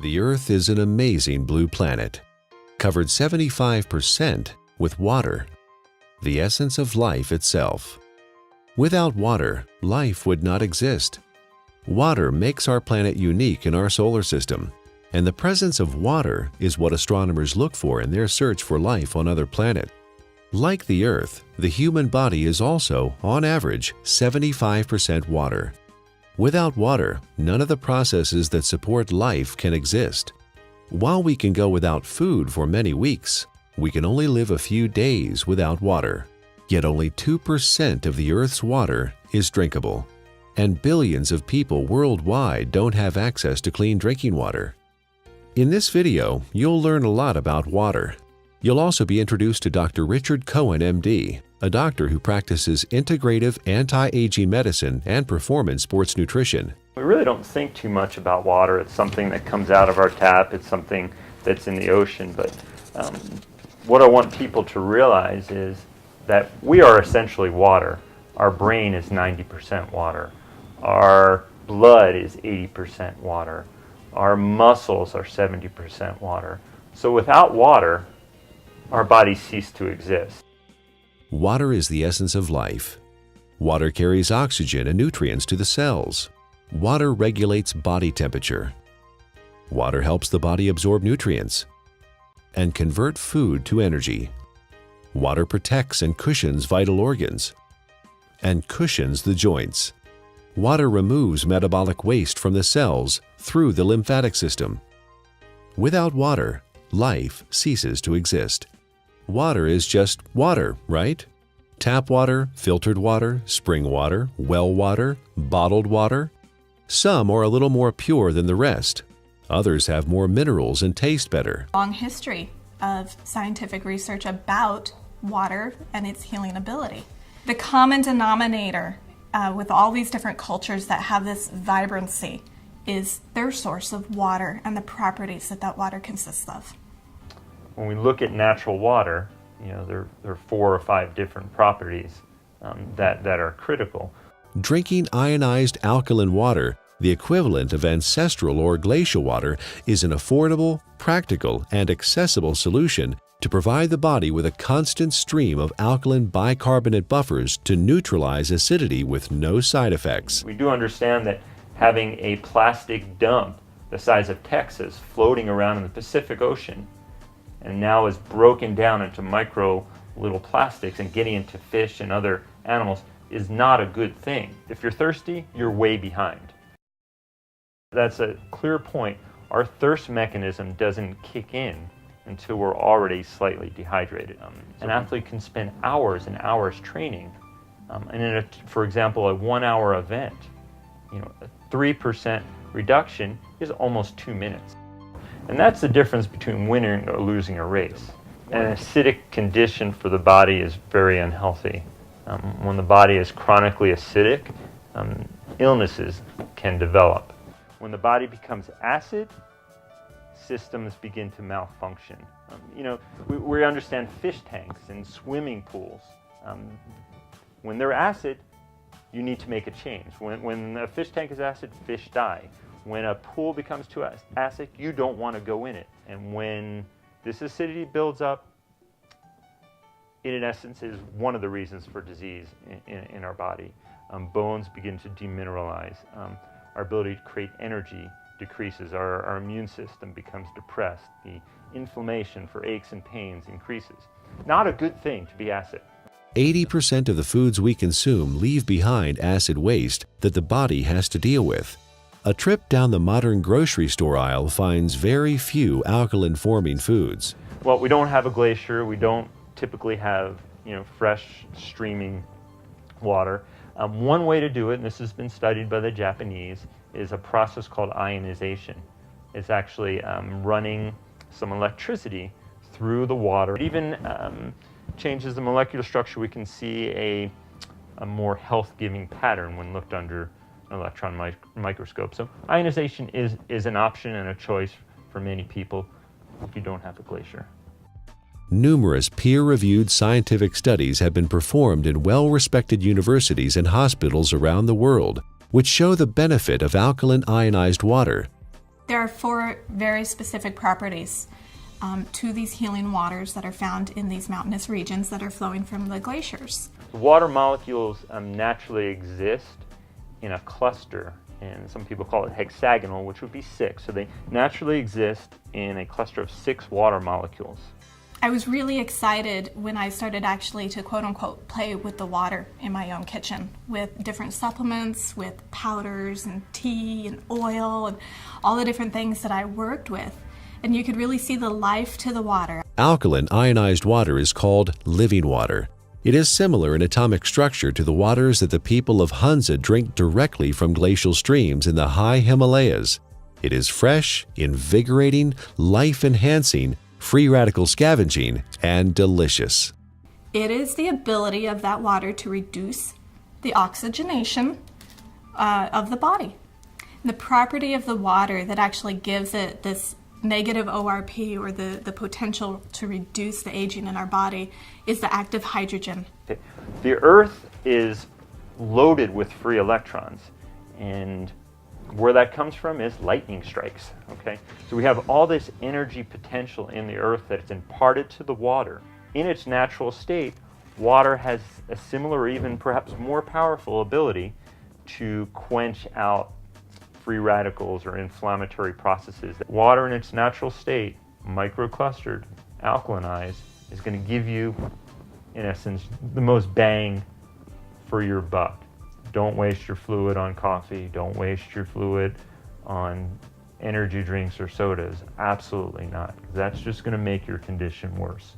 The Earth is an amazing blue planet, covered 75% with water, the essence of life itself. Without water, life would not exist. Water makes our planet unique in our solar system, and the presence of water is what astronomers look for in their search for life on other planets. Like the Earth, the human body is also, on average, 75% water. Without water, none of the processes that support life can exist. While we can go without food for many weeks, we can only live a few days without water. Yet only 2% of the Earth's water is drinkable, and billions of people worldwide don't have access to clean drinking water. In this video, you'll learn a lot about water. You'll also be introduced to Dr. Richard Cohen, MD, a doctor who practices integrative anti-aging medicine and performance sports nutrition. We really don't think too much about water. It's something that comes out of our tap. It's something that's in the ocean. But what I want people to realize is that we are essentially water. Our brain is 90% water. Our blood is 80% water. Our muscles are 70% water. So without water, our bodies cease to exist. Water is the essence of life. Water carries oxygen and nutrients to the cells. Water regulates body temperature. Water helps the body absorb nutrients and convert food to energy. Water protects and cushions vital organs and cushions the joints. Water removes metabolic waste from the cells through the lymphatic system. Without water, life ceases to exist. Water is just water, right? Tap water, filtered water, spring water, well water, bottled water. Some are a little more pure than the rest. Others have more minerals and taste better. Long history of scientific research about water and its healing ability. The common denominator with all these different cultures that have this vibrancy is their source of water and the properties that that water consists of. When we look at natural water, there are 4 or 5 different properties that are critical. Drinking ionized alkaline water, the equivalent of ancestral or glacial water, is an affordable, practical, and accessible solution to provide the body with a constant stream of alkaline bicarbonate buffers to neutralize acidity with no side effects. We do understand that having a plastic dump the size of Texas floating around in the Pacific Ocean and now is broken down into micro little plastics and getting into fish and other animals is not a good thing. If you're thirsty, you're way behind. That's a clear point. Our thirst mechanism doesn't kick in until we're already slightly dehydrated. An athlete can spend hours and hours training, and in for example, a 1-hour event, a 3% reduction is almost 2 minutes. And that's the difference between winning or losing a race. An acidic condition for the body is very unhealthy. When the body is chronically acidic, illnesses can develop. When the body becomes acid, systems begin to malfunction. We understand fish tanks and swimming pools. When they're acid, you need to make a change. When a fish tank is acid, fish die. When a pool becomes too acid, you don't want to go in it. And when this acidity builds up, it in essence is one of the reasons for disease in our body. Bones begin to demineralize. Our ability to create energy decreases. Our immune system becomes depressed. The inflammation for aches and pains increases. Not a good thing to be acid. 80% of the foods we consume leave behind acid waste that the body has to deal with. A trip down the modern grocery store aisle finds very few alkaline-forming foods. Well, we don't have a glacier. We don't typically have, fresh streaming water. One way to do it, and this has been studied by the Japanese, is a process called ionization. It's actually running some electricity through the water. It even changes the molecular structure. We can see a more health-giving pattern when looked under an electron microscope. So ionization is an option and a choice for many people if you don't have a glacier. Numerous peer-reviewed scientific studies have been performed in well-respected universities and hospitals around the world, which show the benefit of alkaline ionized water. There are 4 very specific properties to these healing waters that are found in these mountainous regions that are flowing from the glaciers. Water molecules naturally exist in a cluster, and some people call it hexagonal, which would be 6. So they naturally exist in a cluster of 6 water molecules. I was really excited when I started actually to quote unquote play with the water in my own kitchen with different supplements, with powders and tea and oil and all the different things that I worked with. And you could really see the life to the water. Alkaline ionized water is called living water. It is similar in atomic structure to the waters that the people of Hunza drink directly from glacial streams in the high Himalayas. It is fresh, invigorating, life-enhancing, free radical scavenging, and delicious. It is the ability of that water to reduce the oxygenation of the body. The property of the water that actually gives it this negative ORP, or the potential to reduce the aging in our body, is the active hydrogen. The Earth is loaded with free electrons, and where that comes from is lightning strikes. Okay, so we have all this energy potential in the Earth that's imparted to the water. In its natural state, water has a similar, or even perhaps more powerful ability to quench out free radicals or inflammatory processes. Water in its natural state, microclustered, alkalinized, is going to give you, in essence, the most bang for your buck. Don't waste your fluid on coffee. Don't waste your fluid on energy drinks or sodas. Absolutely not. That's just going to make your condition worse.